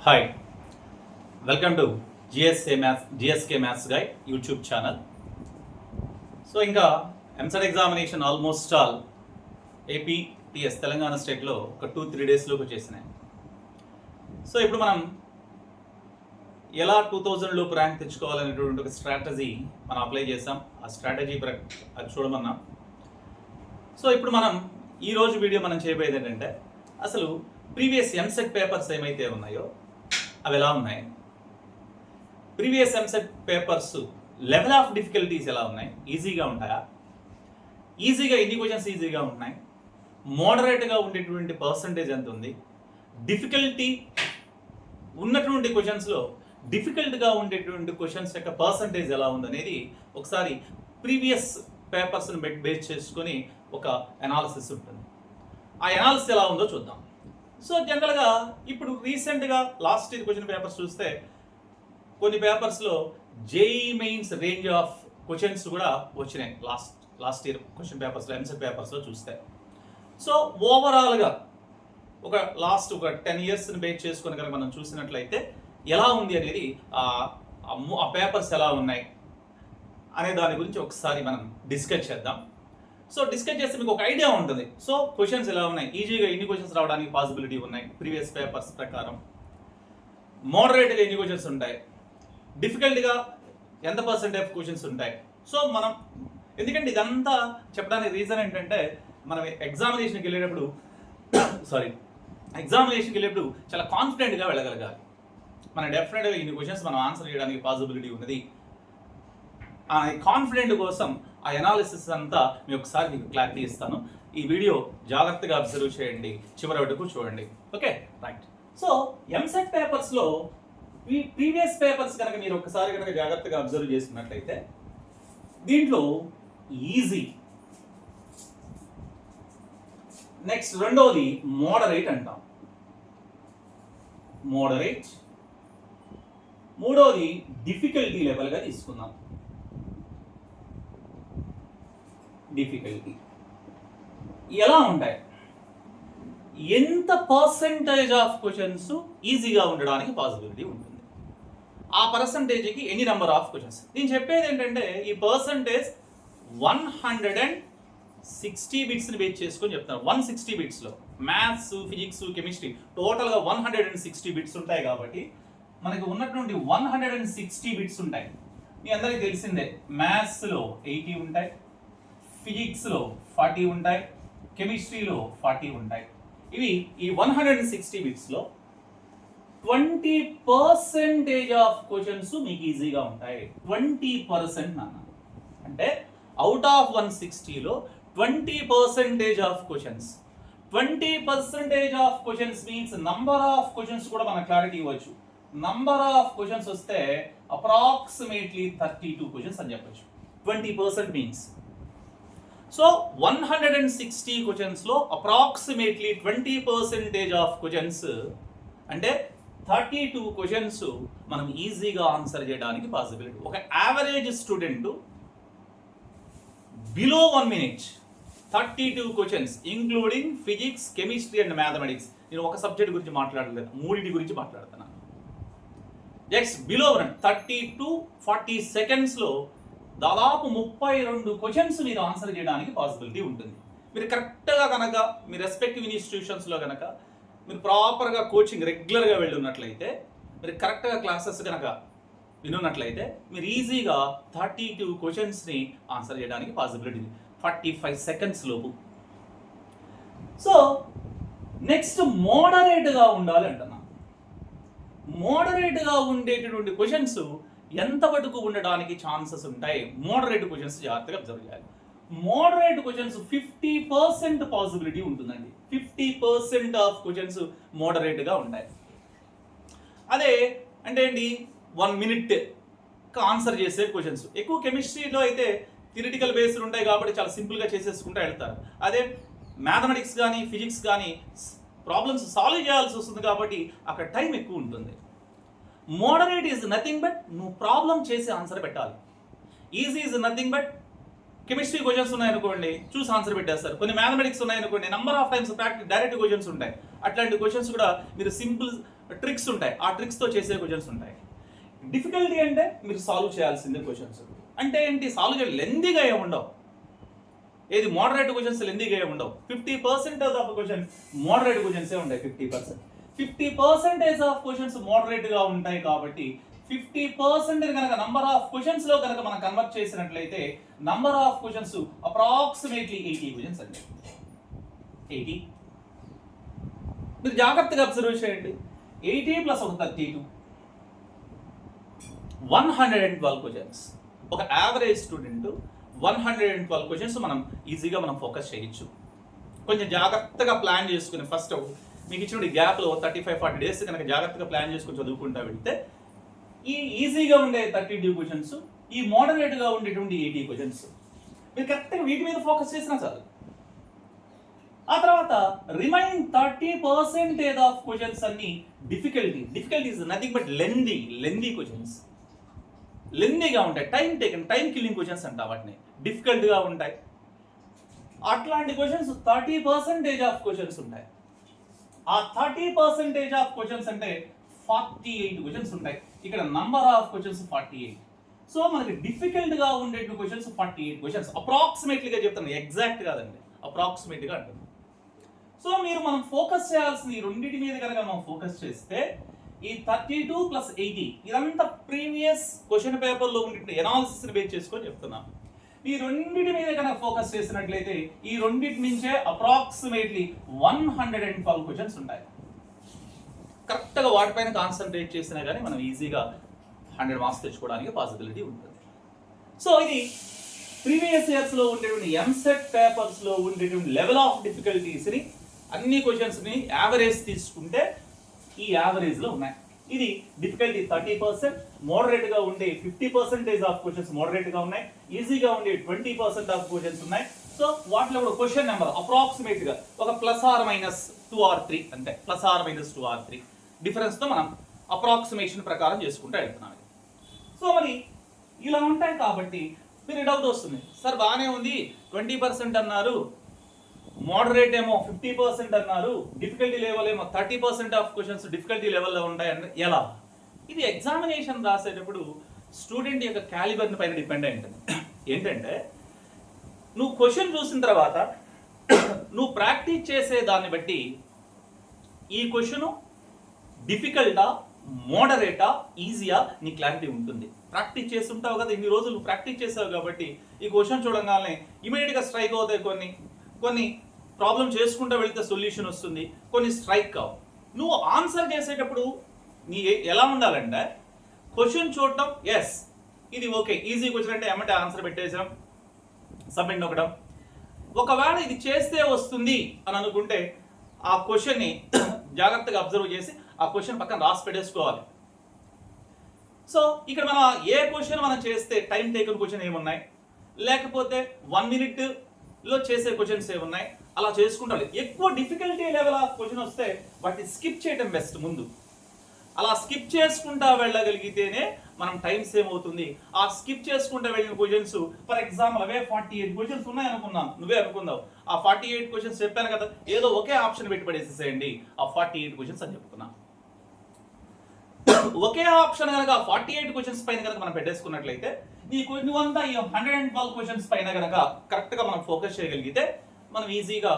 Hi, welcome to GSK maths guy YouTube channel. So ఇంకా EAMCET examination almost all AP TS Telangana స్టేట్లో ఒక 2-3 డేస్లోకి వచ్చేసినాయి. So ఇప్పుడు మనం ఎలా 2000 లోపు ర్యాంక్ తెచ్చుకోవాలనేటువంటి ఒక స్ట్రాటజీ మనం అప్లై చేసాం. ఆ స్ట్రాటజీ అది చూడమన్నాం. సో ఇప్పుడు మనం ఈరోజు వీడియో మనం చేయబోయేది ఏంటంటే అసలు ప్రీవియస్ ఎంసెట్ పేపర్స్ ఏమైతే ఉన్నాయో అవి ఎలా ఉన్నాయి, previous EAMCET papers level of difficulties ఎలా ఉన్నాయి, ఈజీగా ఉంటాయా, ఈజీగా ఎన్ని క్వశ్చన్స్ ఈజీగా ఉన్నాయి, మోడరేట్గా ఉండేటువంటి పర్సంటేజ్ ఎంత ఉంది, డిఫికల్టీ ఉన్నటువంటి క్వశ్చన్స్లో డిఫికల్ట్గా ఉండేటువంటి క్వశ్చన్స్ యొక్క పర్సంటేజ్ ఎలా ఉందనేది ఒకసారి ప్రీవియస్ పేపర్స్ని బేస్ చేసుకొని ఒక అనాలిసిస్ ఉంటుంది. ఆ అనాలిసిస్ ఎలా ఉందో చూద్దాం. సో జనరల్గా ఇప్పుడు రీసెంట్గా లాస్ట్ ఇయర్ క్వశ్చన్ పేపర్స్ చూస్తే కొన్ని పేపర్స్లో JEE mains range of questions కూడా వచ్చినాయి. లాస్ట్ ఇయర్ క్వశ్చన్ పేపర్స్లో ఎంసెట్ పేపర్స్లో చూస్తే. సో ఓవరాల్గా ఒక లాస్ట్ ఒక 10 ఇయర్స్ని బేస్ చేసుకొని కనుక మనం చూసినట్లయితే ఎలా ఉంది అనేది ఆ పేపర్స్ ఎలా ఉన్నాయి అనే దాని గురించి ఒకసారి మనం డిస్కస్ చేద్దాం. సో డిస్కస్ చేస్తే మీకు ఒక ఐడియా ఉంటుంది. సో క్వశ్చన్స్ ఎలా ఉన్నాయి, ఈజీగా ఎన్ని క్వశ్చన్స్ రావడానికి పాసిబిలిటీ ఉన్నాయి ప్రీవియస్ పేపర్స్ ప్రకారం, మోడరేట్గా ఎన్ని క్వశ్చన్స్ ఉంటాయి, డిఫికల్ట్గా ఎంత పర్సెంటేజ్ క్వశ్చన్స్ ఉంటాయి. సో మనం ఎందుకంటే ఇదంతా చెప్పడానికి రీజన్ ఏంటంటే మనం ఎగ్జామినేషన్కి వెళ్ళేటప్పుడు చాలా కాన్ఫిడెంట్గా వెళ్ళగలగాలి. మన డెఫినెట్గా ఇన్ని క్వశ్చన్స్ మనం ఆన్సర్ చేయడానికి పాసిబిలిటీ ఉన్నది. ఆ కాన్ఫిడెంట్ కోసం ఆ అనాలిసిస్ అంతా మీ ఒకసారి మీకు క్లారిటీ ఇస్తాను. ఈ వీడియో జాగ్రత్తగా అబ్జర్వ్ చేయండి, చివరి వరకు చూడండి. Okay, right. సో ఎంసెట్ పేపర్స్లో ఈ ప్రీవియస్ పేపర్స్ కనుక మీరు ఒకసారి కనుక జాగ్రత్తగా అబ్జర్వ్ చేసినట్లయితే దీంట్లో ఈజీ, నెక్స్ట్ రెండోది మోడరేట్ అంటాం, మోడరేట్, మూడోది డిఫికల్టీ లెవెల్గా తీసుకుందాం, డిఫికల్టీ. ఎలా ఉంటాయి, ఎంత పర్సెంటేజ్ ఆఫ్ క్వశ్చన్స్ ఈజీగా ఉండడానికి పాసిబిలిటీ ఉంటుంది, ఆ పర్సంటేజ్కి ఎన్ని నెంబర్ ఆఫ్ క్వశ్చన్స్. నేను చెప్పేది ఏంటంటే ఈ పర్సంటేజ్ 160 బిట్స్ని బేస్ చేసుకొని చెప్తాను. 160 బిట్స్లో మ్యాథ్స్, ఫిజిక్స్, కెమిస్ట్రీ టోటల్గా 160 బిట్స్ ఉంటాయి. కాబట్టి మనకి ఉన్నటువంటి 160 బిట్స్ ఉంటాయి. మీ అందరికీ తెలిసిందే, మ్యాథ్స్లో 80 ఉంటాయి, ఫిజిక్స్లో 40 ఉంటాయి, కెమిస్ట్రీలో 40 ఉంటాయి. ఇవి ఈ 160 బిట్స్లో 20% ఆఫ్ క్వశ్చన్స్ మీకు ఈజీగా ఉంటాయి. 20% నాన్న అంటే అవుట్ ఆఫ్ 160లో 20% of questions. 20% of questions means number of questions కూడా మనకు క్లారిటీ ఇవ్వచ్చు. నంబర్ ఆఫ్ క్వశ్చన్స్ వస్తే అప్రాక్సిమేట్లీ 32 క్వశ్చన్స్ అని చెప్పచ్చు. 20% మీన్స్ సో 160 క్వశ్చన్స్లో అప్రాక్సిమేట్లీ 20% ఆఫ్ క్వశ్చన్స్ అంటే 32 క్వశ్చన్స్ మనం ఈజీగా ఆన్సర్ చేయడానికి పాసిబిలిటీ. ఒక యావరేజ్ స్టూడెంట్ బిలో 1 minute 32 క్వశ్చన్స్ including physics, chemistry and mathematics. నేను ఒక సబ్జెక్ట్ గురించి మాట్లాడలేదు, మూడింటి గురించి మాట్లాడుతున్నాను. నెక్స్ట్ బిలో 30 to 40 సెకండ్స్లో దాదాపు 32 క్వశ్చన్స్ మీరు ఆన్సర్ చేయడానికి పాసిబిలిటీ ఉంటుంది. మీరు కరెక్ట్గా కనుక మీ రెస్పెక్టివ్ ఇన్స్టిట్యూషన్స్లో కనుక మీరు ప్రాపర్గా కోచింగ్ రెగ్యులర్గా వెళ్ళి ఉన్నట్లయితే, మీరు కరెక్ట్గా క్లాసెస్ కనుక వినున్నట్లయితే మీరు ఈజీగా 32 క్వశ్చన్స్ని ఆన్సర్ చేయడానికి పాసిబిలిటీ 45 సెకండ్స్ లోపు. సో నెక్స్ట్ మోడరేట్గా ఉండాలి అంటున్నా. మోడరేట్గా ఉండేటటువంటి క్వశ్చన్స్ ఎంతవరకు ఉండడానికి ఛాన్సెస్ ఉంటాయి, మోడరేట్ క్వశ్చన్స్ జాగ్రత్తగా అబ్జర్వ్ చేయాలి. మోడరేట్ క్వశ్చన్స్ 50% పాసిబిలిటీ ఉంటుందండి. 50% ఆఫ్ క్వశ్చన్స్ మోడరేట్గా ఉంటాయి. అదే అంటే ఏంటి, 1 minute ఆన్సర్ చేసే క్వశ్చన్స్. ఎక్కువ కెమిస్ట్రీలో అయితే థియరిటికల్ బేస్డ్ ఉంటాయి కాబట్టి చాలా సింపుల్గా చేసేసుకుంటూ వెళ్తారు. అదే మ్యాథమెటిక్స్ కానీ ఫిజిక్స్ కానీ ప్రాబ్లమ్స్ సాల్వ్ చేయాల్సి వస్తుంది కాబట్టి అక్కడ టైం ఎక్కువ ఉంటుంది. మోడరేట్ ఈజ్ నథింగ్ బట్ నువ్వు ప్రాబ్లం చేసి ఆన్సర్ పెట్టాలి. Easy is nothing but chemistry questions ఉన్నాయనుకోండి చూసి ఆన్సర్ పెట్టేస్తారు. కొన్ని మ్యాథమెటిక్స్ ఉన్నాయనుకోండి number of times practice direct questions ఉంటాయి. అట్లాంటి క్వశ్చన్స్ కూడా మీరు సింపుల్ ట్రిక్స్ ఉంటాయి, ఆ ట్రిక్స్తో చేసే క్వశ్చన్స్ ఉంటాయి. డిఫికల్టీ అంటే మీరు సాల్వ్ చేయాల్సిందే క్వశ్చన్స్. అంటే ఏంటి, సాల్వ్ చేయాలి, లెందీగా ఏమి ఉండవు. ఏది మోడరేట్ క్వశ్చన్స్ లెందీగా ఏమి ఉండవు. 50% ఆఫ్ క్వశ్చన్ మోడరేట్ క్వశ్చన్సే ఉంటాయి. 50% ఆఫ్ క్వశ్చన్స్ మోడరేట్గా ఉంటాయి. కాబట్టి 50% కనుక నంబర్ ఆఫ్ క్వశ్చన్స్ లో కనుక మనం కన్వర్ట్ చేసినట్లయితే number of questions approximately 80 questions అండి. 80 మీరు జాగ్రత్తగా అబ్జర్వ్ చేయండి. 80 ప్లస్ ఒక 32 112 క్వశ్చన్స్. ఒక యావరేజ్ స్టూడెంట్ 112 క్వశ్చన్స్ మనం ఈజీగా మనం ఫోకస్ చేయొచ్చు. కొంచెం జాగ్రత్తగా ప్లాన్ చేసుకుని ఫస్ట్ మీకు ఇచ్చిన గ్యాప్లో 35-40 డేస్ కనుక జాగ్రత్తగా ప్లాన్ చేసుకుని చదువుకుంటా వెళ్తే ఈ ఈజీగా ఉండే 32 క్వశ్చన్స్, ఈ మోడరేట్గా ఉండేటువంటి 80 క్వశ్చన్స్ మీరు కరెక్ట్గా వీటి మీద ఫోకస్ చేసినా చాలు. ఆ తర్వాత రిమైనింగ్ 30% ఆఫ్ క్వశ్చన్స్ అన్ని difficulty is nothing but lengthy questions. లెందీగా ఉంటాయి, టైం కిల్లింగ్ క్వశ్చన్స్ అంట వాటిని, డిఫికల్ట్గా ఉంటాయి. అట్లాంటి క్వశ్చన్స్ 30% ఆఫ్ క్వశ్చన్స్ ఉంటాయి. ఆ 30% ఆఫ్ క్వశ్చన్స్ అంటే 48 క్వశ్చన్స్ ఉంటాయి. ఇక్కడ నంబర్ ఆఫ్ క్వశ్చన్స్ 48. సో మనకి డిఫికల్ట్ గా ఉండే క్వశ్చన్స్ 48 క్వశ్చన్స్. అప్రాక్సిమేట్లీగా చెప్తాను, ఎగ్జాక్ట్ కాదండి, అప్రాక్సిమేట్గా అంటుంది. సో మనం ఫోకస్ చేయాల్సింది ఈ రెండింటి మీద కనుక మనం ఫోకస్ చేస్తే ఈ 32 ప్లస్ 80 ఇదంతా ప్రీవియస్ క్వశ్చన్ పేపర్లో ఉండే ఎనాలిసిస్ బేస్ చేసుకొని చెప్తున్నాను. ఈ రెండింటి మీద కనుక ఫోకస్ చేసినట్లయితే ఈ రెండింటి నుంచే అప్రాక్సిమేట్లీ 112 క్వశ్చన్స్ ఉంటాయి. కరెక్ట్గా వాటిపైన కాన్సన్ట్రేట్ చేసినా కానీ మనం ఈజీగా 100 మార్క్స్ తెచ్చుకోవడానికి పాసిబిలిటీ ఉంటుంది. సో ఇది ప్రీవియస్ ఇయర్స్లో ఉండేటువంటి ఎంసెట్ పేపర్స్లో ఉండేటువంటి లెవెల్ ఆఫ్ డిఫికల్టీస్ని అన్ని క్వశ్చన్స్ని యావరేజ్ తీసుకుంటే ఈ యావరేజ్లో ఉన్నాయి. ఇది డిఫికల్టీ 30%, మోడరేట్గా ఉండే 50% ఆఫ్ క్వశ్చన్స్ మోడరేట్గా ఉన్నాయి, ఈజీగా ఉండే 20% ఆఫ్ క్వశ్చన్స్ ఉన్నాయి. సో వాటిలో కూడా క్వశ్చన్ నెంబర్ అప్రాక్సిమేట్గా ఒక +or-2 or 3 అంటే +or-2 or 3 డిఫరెన్స్తో మనం అప్రాక్సిమేషన్ ప్రకారం చేసుకుంటూ వెళ్తున్నాం. సో మరి ఇలా ఉంటాయి. కాబట్టి మీరు డౌట్ వస్తుంది, సార్ బాగానే ఉంది 20% అన్నారు, మోడరేట్ ఏమో 50% అన్నారు, డిఫికల్టీ లెవెల్ ఏమో 30% ఆఫ్ క్వశ్చన్స్ డిఫికల్టీ లెవెల్లో ఉంటాయంటే ఎలా? ఇది ఎగ్జామినేషన్ రాసేటప్పుడు స్టూడెంట్ యొక్క క్యాలిబర్ని పైన డిపెండ్ అయి ఉంటుంది. ఏంటంటే నువ్వు క్వశ్చన్ చూసిన తర్వాత నువ్వు ప్రాక్టీస్ చేసే దాన్ని బట్టి ఈ క్వశ్చన్ డిఫికల్టా, మోడరేటా, ఈజీయా నీ క్లారిటీ ఉంటుంది. ప్రాక్టీస్ చేస్తుంటావు కదా, ఇన్ని రోజులు ప్రాక్టీస్ చేసావు కాబట్టి ఈ క్వశ్చన్ చూడంగానే ఇమీడియట్గా స్ట్రైక్ అవుతాయి. కొన్ని ప్రాబ్లం చేసుకుంటూ వెళితే సొల్యూషన్ వస్తుంది, కొన్ని స్ట్రైక్ కావు. నువ్వు ఆన్సర్ చేసేటప్పుడు నీ ఎలా ఉండాలంటే క్వశ్చన్ చూడటం, ఎస్ ఇది ఓకే ఈజీ క్వశ్చన్ అంటే ఏమంటే ఆన్సర్ పెట్టేసాం, సబ్మిట్ నొక్కడం. ఒకవేళ ఇది చేస్తే వస్తుంది అని అనుకుంటే ఆ క్వశ్చన్ని జాగ్రత్తగా అబ్జర్వ్ చేసి ఆ క్వశ్చన్ పక్కన రాసి పెట్టేసుకోవాలి. సో ఇక్కడ మనం ఏ క్వశ్చన్ మనం చేస్తే టైం టేకన్ క్వశ్చన్ ఏమున్నాయి, లేకపోతే 1 minute చేసే క్వశ్చన్స్ ఏమున్నాయి, అలా చేసుకుంటారు. ఎక్కువ డిఫికల్టీ లెవెల్ ఆఫ్ క్వశ్చన్ వస్తే వాటిని స్కిప్ చేయడం బెస్ట్. ముందు అలా స్కిప్ చేసుకుంటా వెళ్ళగలిగితేనే మనం టైం సేవ్ అవుతుంది. ఆ స్కిప్ చేసుకుంటా వెళ్ళిన questions for example away 48 questions ఉన్నాయి అనుకున్నాం, నువ్వే అనుకుందావు. ఆ 48 క్వశ్చన్స్ చెప్పాను కదా, ఏదో ఒకే ఆప్షన్ పెట్టి పడేసేసేయండి ఆ 48 క్వశ్చన్స్ అని చెప్తున్నా. ఒకే ఆప్షన్ కనుక 48 క్వశ్చన్స్ పైన కనుక మనం పెట్టేసుకున్నట్లయితే నువ్వంతా ఈ 112 క్వశ్చన్స్ పైన కనుక కరెక్ట్గా మనం ఫోకస్ చేయగలిగితే మనం ఈజీగా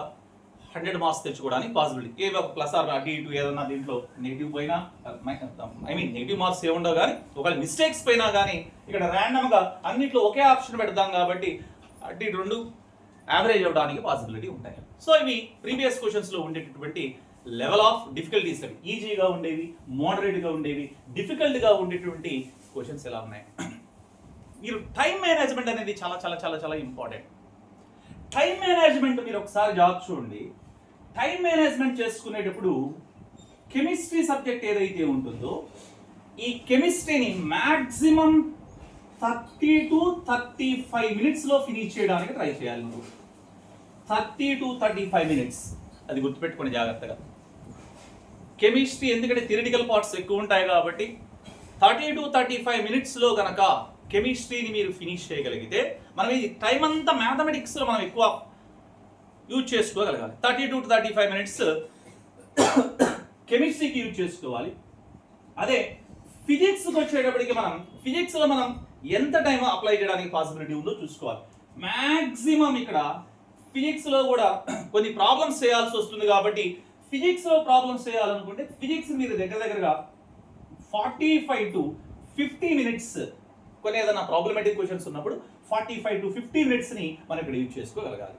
100 మార్క్స్ తెచ్చుకోవడానికి పాసిబిలిటీ. ఏదో +or అటు ఇటు ఏదన్నా దీంట్లో నెగిటివ్ పోయినా నెగిటివ్ మార్క్స్ ఏముండవు, కానీ ఒకవేళ మిస్టేక్స్ పోయినా కానీ ఇక్కడ ర్యాండమ్గా అన్నిట్లో ఒకే ఆప్షన్ పెడతాం కాబట్టి అటు ఇటు 2 యావరేజ్ అవ్వడానికి పాసిబిలిటీ ఉంటాయి. సో ఇవి ప్రీవియస్ క్వశ్చన్స్లో ఉండేటటువంటి లెవెల్ ఆఫ్ డిఫికల్టీస్. అవి ఈజీగా ఉండేవి, మోడరేట్గా ఉండేవి, డిఫికల్ట్గా ఉండేటువంటి క్వశ్చన్స్ ఎలా ఉన్నాయి. మీరు టైం మేనేజ్మెంట్ అనేది చాలా చాలా చాలా చాలా ఇంపార్టెంట్. టైం మేనేజ్మెంట్ మీరు ఒకసారి జాబ్ చూడండి. టైం మేనేజ్మెంట్ చేసుకునేటప్పుడు కెమిస్ట్రీ సబ్జెక్ట్ ఏదైతే ఉంటుందో ఈ కెమిస్ట్రీని మ్యాక్సిమం 30 to 35 minutesలో ఫినిష్ చేయడానికి ట్రై చేయాలి. నువ్వు 30 to 35 minutes అది గుర్తుపెట్టుకుని జాగ్రత్తగా. కెమిస్ట్రీ ఎందుకంటే థియరిటికల్ పార్ట్స్ ఎక్కువ ఉంటాయి కాబట్టి 30 to 35 minutesలో కనుక కెమిస్ట్రీని మీరు ఫినిష్ చేయగలిగితే మనం ఈ టైం అంతా మ్యాథమెటిక్స్లో మనం ఎక్కువ యూజ్ చేసుకోగలగాలి. 30 to 35 minutes కెమిస్ట్రీకి యూజ్ చేసుకోవాలి. అదే ఫిజిక్స్కి వచ్చేటప్పటికి మనం ఫిజిక్స్లో మనం ఎంత టైం అప్లై చేయడానికి పాసిబిలిటీ ఉందో చూసుకోవాలి. మ్యాక్సిమం ఇక్కడ ఫిజిక్స్లో కూడా కొన్ని ప్రాబ్లమ్స్ చేయాల్సి వస్తుంది కాబట్టి ఫిజిక్స్లో ప్రాబ్లమ్స్ చేయాలనుకుంటే ఫిజిక్స్ మీరు దగ్గరగా 45 to 50 minutes కొన్ని ఏదైనా ప్రాబ్లమేటిక్ క్వశ్చన్స్ ఉన్నప్పుడు 45 to 50 minutesని మనం ఇక్కడ యూజ్ చేసుకోగలగాలి.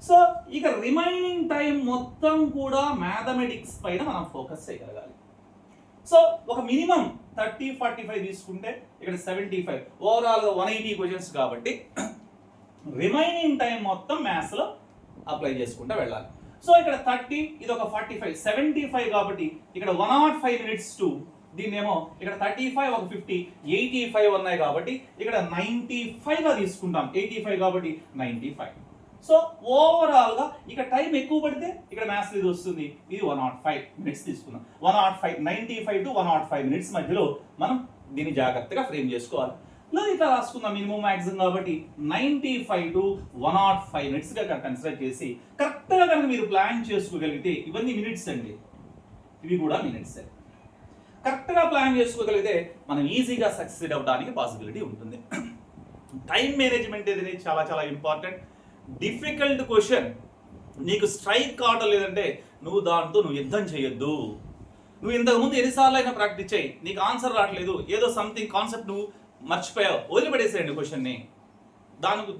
సో ఇక రిమైనింగ్ టైం మొత్తం కూడా మ్యాథమెటిక్స్ పైన మనం ఫోకస్ చేయగలగాలి. సో ఒక మినిమం 30-45 తీసుకుంటే ఇక్కడ 75 ఓవరాల్గా 180 క్వశ్చన్స్ కాబట్టి రిమైనింగ్ టైం మొత్తం మ్యాథ్స్లో అప్లై చేసుకుంటూ వెళ్ళాలి. సో ఇక్కడ 30 ఇది ఒక 45 75 కాబట్టి ఇక్కడ 105 minutes టు దీన్నేమో ఇక్కడ 35 ఒక 50 85 ఉన్నాయి కాబట్టి ఇక్కడ 95గా తీసుకుంటాం. 85 కాబట్టి 95. సో ఓవరాల్ గా ఇక టైం ఎక్కువ పడితే ఇక్కడ మ్యాథ్స్ ఇది వస్తుంది. ఇది 105 minutes తీసుకున్నాం. 95 to 105 minutes మధ్యలో మనం దీన్ని జాగ్రత్తగా ఫ్రేమ్ చేసుకోవాలి. ఇట్లా రాసుకుందాం మినిమం మ్యాక్సిమం కాబట్టి 95 to 105 minutes గా కన్సిడర్ చేసి కరెక్ట్గా కనుక మీరు ప్లాన్ చేసుకోగలిగితే ఇవన్నీ మినిట్స్ అండి, ఇవి కూడా మినిట్స్. కరెక్ట్గా ప్లాన్ చేసుకోగలిగితే మనం ఈజీగా సక్సెస్ అవ్వడానికి పాసిబిలిటీ ఉంటుంది. టైం మేనేజ్మెంట్ అనేది చాలా చాలా ఇంపార్టెంట్. డిఫికల్ట్ క్వశ్చన్ నీకు స్ట్రైక్ కావడం లేదంటే నువ్వు దాంతో నువ్వు యుద్ధం చేయొద్దు. నువ్వు ఇంతకుముందు ఎన్నిసార్లు అయినా ప్రాక్టీస్ చేయి, నీకు ఆన్సర్ రావట్లేదు, ఏదో సంథింగ్ కాన్సెప్ట్ నువ్వు మర్చిపోయావు, వదిలిపడేసేయండి క్వశ్చన్ని. దానికి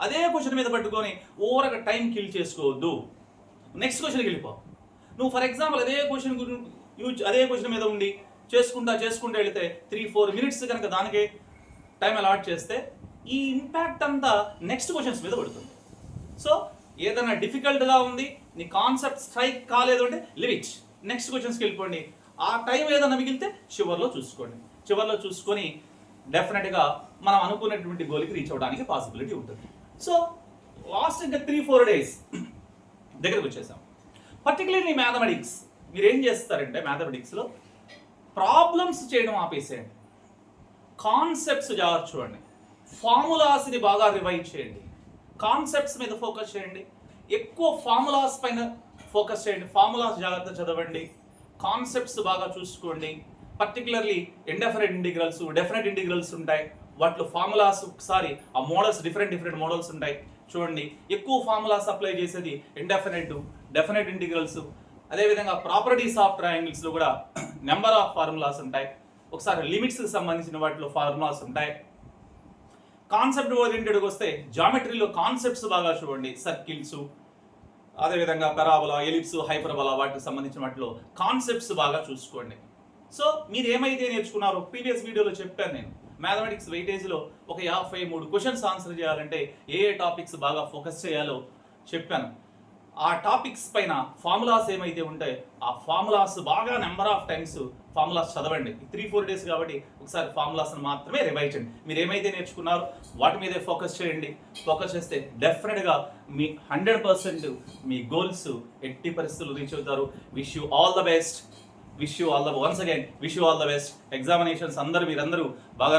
అదే క్వశ్చన్ మీద పట్టుకొని ఓవర్గా టైం కిల్ చేసుకోవద్దు. నెక్స్ట్ క్వశ్చన్కి వెళ్ళిపో. నువ్వు ఫర్ ఎగ్జాంపుల్ అదే క్వశ్చన్ మీద ఉండి చేసుకుంటూ వెళితే 3-4 minutes కనుక దానికే టైం అలాట్ చేస్తే ఈ ఇంపాక్ట్ అంతా నెక్స్ట్ క్వశ్చన్స్ మీద పడుతుంది. సో ఏదైనా డిఫికల్ట్గా ఉంది, నీ కాన్సెప్ట్ స్ట్రైక్ కాలేదు అంటే లివ్ ఇట్, నెక్స్ట్ క్వశ్చన్స్కి వెళ్ళిపోండి. ఆ టైం ఏదైనా మిగిలితే చివరిలో చూసుకొని డెఫినెట్గా మనం అనుకున్నటువంటి గోల్కి రీచ్ అవ్వడానికి పాసిబిలిటీ ఉంటుంది. సో లాస్ట్ ఇంకా 3-4 days దగ్గరకు వచ్చేసాం. పర్టికులర్లీ మ్యాథమెటిక్స్ మీరు ఏం చేస్తారంటే మ్యాథమెటిక్స్లో ప్రాబ్లమ్స్ చేయడం ఆపేసేయండి, కాన్సెప్ట్స్ జాగ్రత్త చూడండి, ఫార్ములాస్ని బాగా రివైజ్ చేయండి, కాన్సెప్ట్స్ మీద ఫోకస్ చేయండి, ఎక్కువ ఫార్ములాస్ పైన ఫోకస్ చేయండి, ఫార్ములాస్ జాగ్రత్త చదవండి, కాన్సెప్ట్స్ బాగా చూసుకోండి. Particularly indefinite integrals, definite integrals ఉంటాయి, వాటిలో ఫార్ములాస్ ఒకసారి ఆ మోడల్స్ డిఫరెంట్ మోడల్స్ ఉంటాయి చూడండి. ఎక్కువ ఫార్ములాస్ అప్లై చేసేది డెఫినెట్ ఇంటిగ్రల్స్. అదేవిధంగా ప్రాపర్టీస్ ఆఫ్ ట్రయాంగిల్స్లో కూడా నెంబర్ ఆఫ్ ఫార్ములాస్ ఉంటాయి, ఒకసారి లిమిట్స్కి సంబంధించిన వాటిలో ఫార్ములాస్ ఉంటాయి. కాన్సెప్ట్ ఓరియంటెడ్కి వస్తే జామెట్రీలో కాన్సెప్ట్స్ బాగా చూడండి, సర్కిల్స్, అదేవిధంగా పెరాబోలా, ఎలిప్స్, హైపర్బోలా వాటికి సంబంధించిన వాటిలో కాన్సెప్ట్స్ బాగా చూసుకోండి. సో మీరు ఏమైతే నేర్చుకున్నారో ప్రీవియస్ వీడియోలో చెప్పాను నేను, మ్యాథమెటిక్స్ వెయిటేజ్లో ఒక 53 క్వశ్చన్స్ ఆన్సర్ చేయాలంటే ఏ టాపిక్స్ బాగా ఫోకస్ చేయాలో చెప్పాను. ఆ టాపిక్స్ పైన ఫార్ములాస్ ఏమైతే ఉంటాయో ఆ ఫార్ములాస్ బాగా నెంబర్ ఆఫ్ టైమ్స్ ఫార్ములాస్ చదవండి. 3-4 days కాబట్టి ఒకసారి ఫార్ములాస్ని మాత్రమే రివైజ్ చేయండి. మీరు ఏమైతే నేర్చుకున్నారో వాటి మీదే ఫోకస్ చేయండి. ఫోకస్ చేస్తే డెఫినెట్గా మీ 100% మీ గోల్స్ ఎట్టి పరిస్థితులు రీచ్ అవుతారు. Wish you all the best. Once again wish you all the best. Examinations మీరందరూ బాగా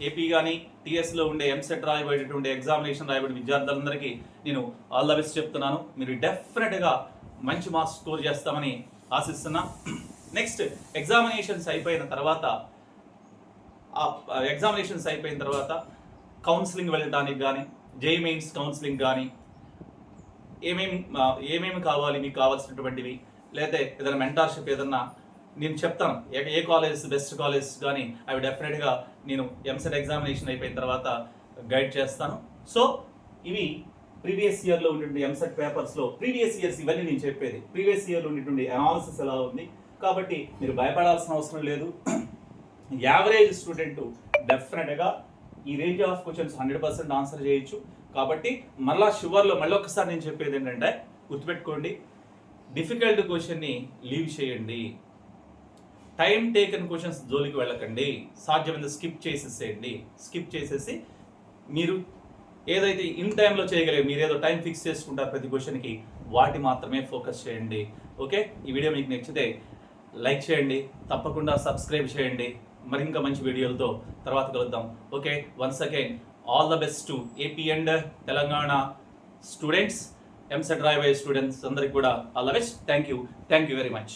ఏపీ కానీ టీఎస్లో ఉండే ఎంసెట్ రాయబడేటువంటి ఎగ్జామినేషన్ రాయబడి విద్యార్థులందరికీ నేను ఆల్ ద బెస్ట్ చెప్తున్నాను. మీరు డెఫినెట్గా మంచి మార్క్స్ స్కోర్ చేస్తామని ఆశిస్తున్నా. నెక్స్ట్ ఎగ్జామినేషన్స్ అయిపోయిన తర్వాత కౌన్సిలింగ్ వెళ్ళడానికి కానీ జేఈ మెయిన్స్ కౌన్సిలింగ్ కానీ ఏమేమి కావాలి మీకు కావాల్సినటువంటివి, లేదా ఏదైనా మెంటార్షిప్ ఏదన్నా నేను చెప్తాను, ఏ కాలేజ్ బెస్ట్ కాలేజ్ కానీ అవి డెఫినెట్గా నేను ఎంసెట్ ఎగ్జామినేషన్ అయిపోయిన తర్వాత గైడ్ చేస్తాను. సో ఇవి ప్రీవియస్ ఇయర్లో ఉండేటువంటి ఎంసెట్ పేపర్స్లో ప్రీవియస్ ఇయర్స్ ఇవన్నీ నేను చెప్పేది ప్రీవియస్ ఇయర్లో ఉండేటువంటి అనాలిసిస్ ఎలా ఉంది కాబట్టి మీరు భయపడాల్సిన అవసరం లేదు. యావరేజ్ స్టూడెంట్ డెఫినెట్గా ఈ రేంజ్ ఆఫ్ క్వశ్చన్స్ 100% ఆన్సర్ చేయొచ్చు. కాబట్టి మళ్ళీ ఒకసారి నేను చెప్పేది ఏంటంటే గుర్తుపెట్టుకోండి, డిఫికల్ట్ క్వశ్చన్ని లీవ్ చేయండి, టైం టేకన్ క్వశ్చన్స్ జోలికి వెళ్ళకండి, సాధ్యమైనంత స్కిప్ చేసేసి మీరు ఏదైతే ఇన్ టైంలో చేయగలిగే మీరు ఏదో టైం ఫిక్స్ చేసుకుంటారు ప్రతి క్వశ్చన్కి వాటి మాత్రమే ఫోకస్ చేయండి. ఓకే, ఈ వీడియో మీకు నచ్చితే లైక్ చేయండి, తప్పకుండా సబ్స్క్రైబ్ చేయండి. మరి ఇంకా మంచి వీడియోలతో తర్వాత కలుద్దాం. Okay, once again all the best to AP and Telangana students, EAMCET రాయబోయే స్టూడెంట్స్ అందరికి కూడా all the best. Thank you very much.